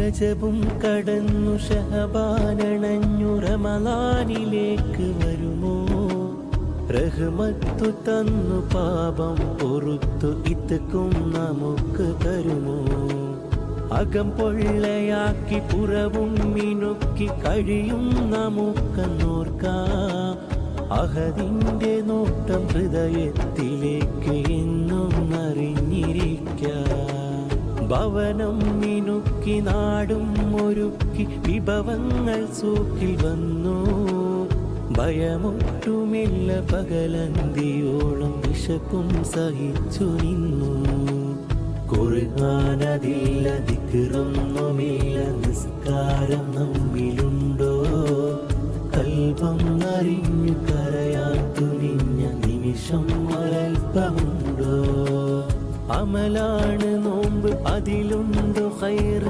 രജബും കടന്നു ഷഹബാനണഞ്ഞു റമളാനിലേക്ക് വരുമോ റഹ്മത്തു തന്നു പാപം പൊറുത്തു ഇത്തക്കും നമുക്ക് തരുമോ അകം പൊള്ളയാക്കി പുറവും മിനുക്കി കഴിയും നമുക്കെന്നോർക്കാം അഹദിന്റെ നോട്ടം ഹൃദയത്തിലേക്ക് എന്നും അറിഞ്ഞിരിക്കാം ഭവനം മിനുക്കി നാടും ഒരുക്കി വിഭവങ്ങൾ സൂക്കിൽ വന്നു ഭയമൊട്ടുമില്ല പകലന്തിയോളം വിശപ്പും സഹിച്ചു നിന്നു ഖുർആനതില്ല ദിക്റൊന്നുമില്ല നിസ്കാരം നമ്മിലുണ്ടോ കൽബം അറിഞ്ഞു കരയാൻ തുനിഞ്ഞ നിമിഷം ഒരൽപ്പമുണ്ടോ അമലാണ് നോമ്പ് അതിലുണ്ടോ ഖൈർ